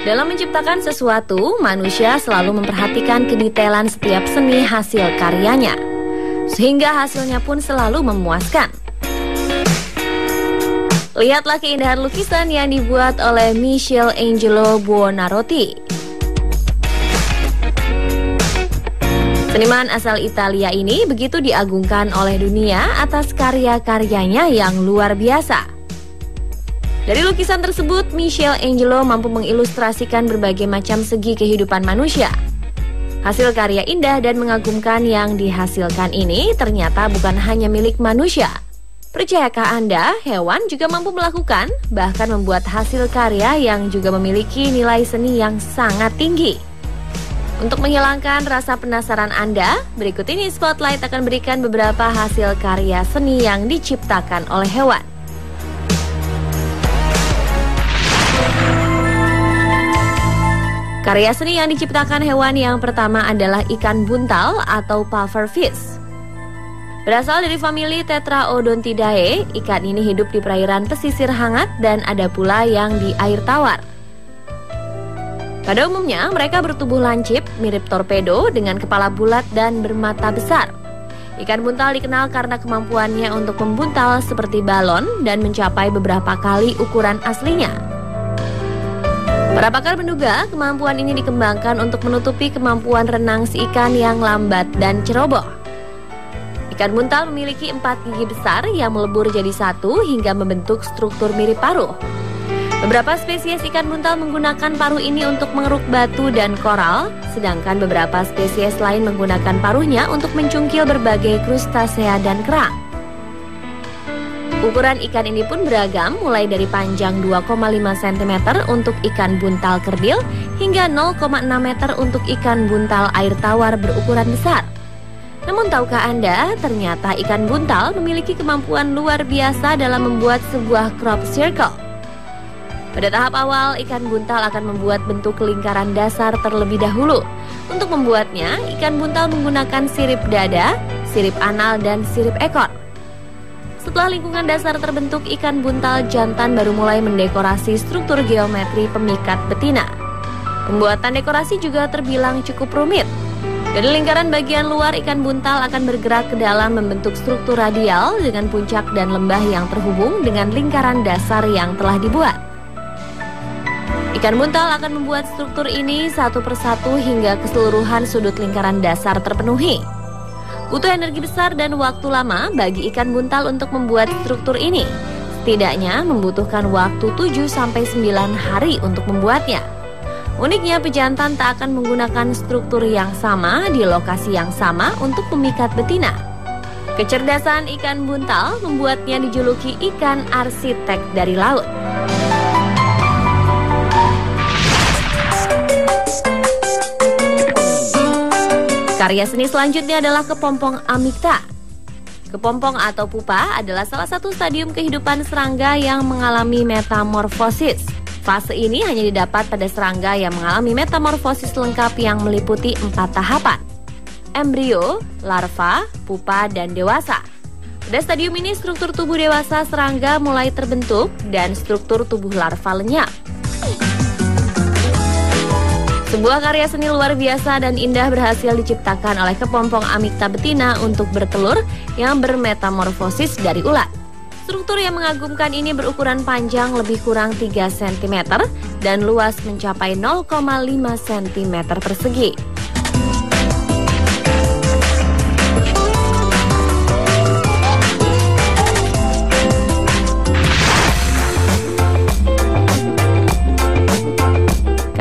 Dalam menciptakan sesuatu, manusia selalu memperhatikan kedetailan setiap seni hasil karyanya, sehingga hasilnya pun selalu memuaskan. Lihatlah keindahan lukisan yang dibuat oleh Michelangelo Buonarroti. Seniman asal Italia ini begitu diagungkan oleh dunia atas karya-karyanya yang luar biasa. Dari lukisan tersebut, Michelangelo mampu mengilustrasikan berbagai macam segi kehidupan manusia. Hasil karya indah dan mengagumkan yang dihasilkan ini ternyata bukan hanya milik manusia. Percayakah Anda, hewan juga mampu melakukan, bahkan membuat hasil karya yang juga memiliki nilai seni yang sangat tinggi. Untuk menghilangkan rasa penasaran Anda, berikut ini Spotlight akan berikan beberapa hasil karya seni yang diciptakan oleh hewan. Karya seni yang diciptakan hewan yang pertama adalah ikan buntal atau pufferfish. Berasal dari famili Tetraodontidae, ikan ini hidup di perairan pesisir hangat dan ada pula yang di air tawar. Pada umumnya, mereka bertubuh lancip, mirip torpedo dengan kepala bulat dan bermata besar. Ikan buntal dikenal karena kemampuannya untuk membuntal seperti balon dan mencapai beberapa kali ukuran aslinya. Para pakar menduga kemampuan ini dikembangkan untuk menutupi kemampuan renang si ikan yang lambat dan ceroboh. Ikan buntal memiliki 4 gigi besar yang melebur jadi satu hingga membentuk struktur mirip paruh. Beberapa spesies ikan buntal menggunakan paruh ini untuk mengeruk batu dan koral, sedangkan beberapa spesies lain menggunakan paruhnya untuk mencungkil berbagai krustasea dan kerang. Ukuran ikan ini pun beragam, mulai dari panjang 2,5 cm untuk ikan buntal kerdil hingga 0,6 meter untuk ikan buntal air tawar berukuran besar. Namun tahukah Anda, ternyata ikan buntal memiliki kemampuan luar biasa dalam membuat sebuah crop circle. Pada tahap awal, ikan buntal akan membuat bentuk lingkaran dasar terlebih dahulu. Untuk membuatnya, ikan buntal menggunakan sirip dada, sirip anal, dan sirip ekor. Setelah lingkungan dasar terbentuk, ikan buntal jantan baru mulai mendekorasi struktur geometri pemikat betina. Pembuatan dekorasi juga terbilang cukup rumit. Dari lingkaran bagian luar, ikan buntal akan bergerak ke dalam membentuk struktur radial dengan puncak dan lembah yang terhubung dengan lingkaran dasar yang telah dibuat. Ikan buntal akan membuat struktur ini satu persatu hingga keseluruhan sudut lingkaran dasar terpenuhi. Butuh energi besar dan waktu lama bagi ikan buntal untuk membuat struktur ini. Setidaknya membutuhkan waktu 7-9 hari untuk membuatnya. Uniknya, pejantan tak akan menggunakan struktur yang sama di lokasi yang sama untuk memikat betina. Kecerdasan ikan buntal membuatnya dijuluki ikan arsitek dari laut. Karya seni selanjutnya adalah kepompong amicta. Kepompong atau pupa adalah salah satu stadium kehidupan serangga yang mengalami metamorfosis. Fase ini hanya didapat pada serangga yang mengalami metamorfosis lengkap yang meliputi 4 tahapan: embrio, larva, pupa, dan dewasa. Pada stadium ini struktur tubuh dewasa serangga mulai terbentuk dan struktur tubuh larva lenyap. Sebuah karya seni luar biasa dan indah berhasil diciptakan oleh kepompong amicta betina untuk bertelur yang bermetamorfosis dari ulat. Struktur yang mengagumkan ini berukuran panjang lebih kurang 3 cm dan luas mencapai 0,5 cm persegi.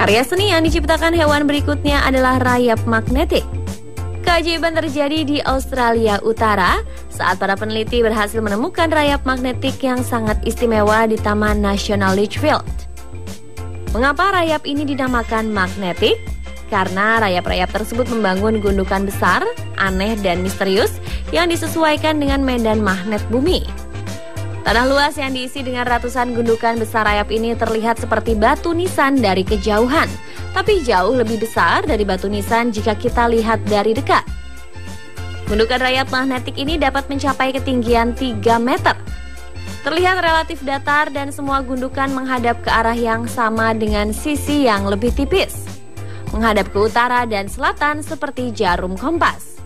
Karya seni yang diciptakan hewan berikutnya adalah rayap magnetik. Keajaiban terjadi di Australia Utara saat para peneliti berhasil menemukan rayap magnetik yang sangat istimewa di Taman Nasional Litchfield. Mengapa rayap ini dinamakan magnetik? Karena rayap-rayap tersebut membangun gundukan besar, aneh dan misterius yang disesuaikan dengan medan magnet bumi. Tanah luas yang diisi dengan ratusan gundukan besar rayap ini terlihat seperti batu nisan dari kejauhan, tapi jauh lebih besar dari batu nisan jika kita lihat dari dekat. Gundukan rayap magnetik ini dapat mencapai ketinggian 3 meter. Terlihat relatif datar dan semua gundukan menghadap ke arah yang sama dengan sisi yang lebih tipis, menghadap ke utara dan selatan seperti jarum kompas.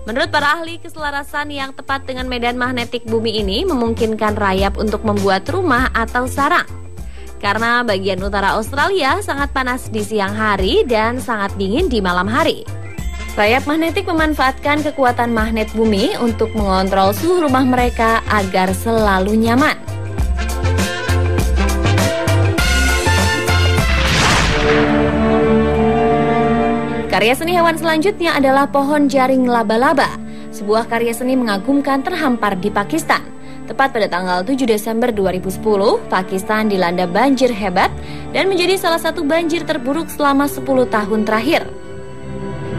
Menurut para ahli, keselarasan yang tepat dengan medan magnetik bumi ini memungkinkan rayap untuk membuat rumah atau sarang. Karena bagian utara Australia sangat panas di siang hari dan sangat dingin di malam hari. Rayap magnetik memanfaatkan kekuatan magnet bumi untuk mengontrol suhu rumah mereka agar selalu nyaman. Karya seni hewan selanjutnya adalah pohon jaring laba-laba. Sebuah karya seni mengagumkan terhampar di Pakistan. Tepat pada tanggal 7 Desember 2010, Pakistan dilanda banjir hebat dan menjadi salah satu banjir terburuk selama 10 tahun terakhir.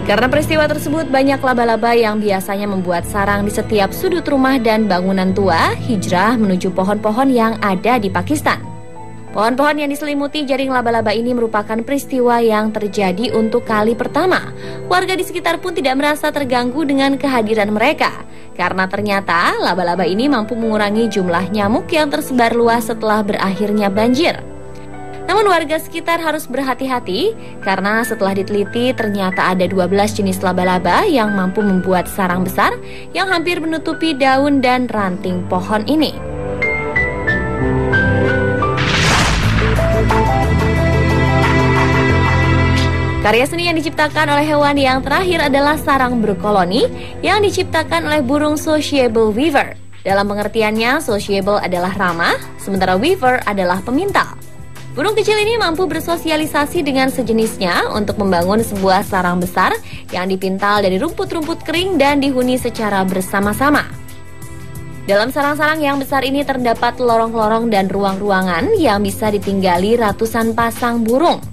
Karena peristiwa tersebut, banyak laba-laba yang biasanya membuat sarang di setiap sudut rumah dan bangunan tua hijrah menuju pohon-pohon yang ada di Pakistan. Pohon-pohon yang diselimuti jaring laba-laba ini merupakan peristiwa yang terjadi untuk kali pertama. Warga di sekitar pun tidak merasa terganggu dengan kehadiran mereka, karena ternyata laba-laba ini mampu mengurangi jumlah nyamuk yang tersebar luas setelah berakhirnya banjir. Namun warga sekitar harus berhati-hati karena setelah diteliti ternyata ada 12 jenis laba-laba yang mampu membuat sarang besar yang hampir menutupi daun dan ranting pohon ini. Karya seni yang diciptakan oleh hewan yang terakhir adalah sarang berkoloni yang diciptakan oleh burung sociable weaver. Dalam pengertiannya, sociable adalah ramah, sementara weaver adalah pemintal. Burung kecil ini mampu bersosialisasi dengan sejenisnya untuk membangun sebuah sarang besar yang dipintal dari rumput-rumput kering dan dihuni secara bersama-sama. Dalam sarang-sarang yang besar ini terdapat lorong-lorong dan ruang-ruangan yang bisa ditinggali ratusan pasang burung.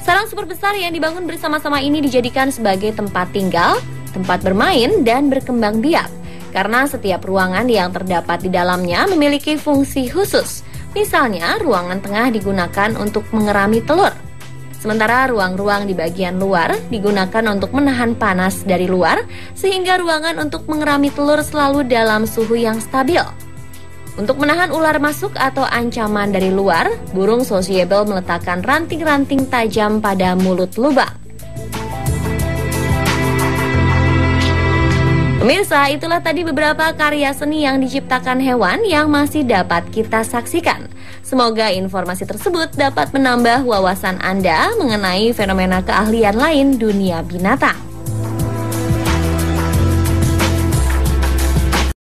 Sarang super besar yang dibangun bersama-sama ini dijadikan sebagai tempat tinggal, tempat bermain, dan berkembang biak. Karena setiap ruangan yang terdapat di dalamnya memiliki fungsi khusus. Misalnya, ruangan tengah digunakan untuk mengerami telur. Sementara ruang-ruang di bagian luar digunakan untuk menahan panas dari luar, sehingga ruangan untuk mengerami telur selalu dalam suhu yang stabil. Untuk menahan ular masuk atau ancaman dari luar, burung sociable meletakkan ranting-ranting tajam pada mulut lubang. Pemirsa, itulah tadi beberapa karya seni yang diciptakan hewan yang masih dapat kita saksikan. Semoga informasi tersebut dapat menambah wawasan Anda mengenai fenomena keahlian lain dunia binatang.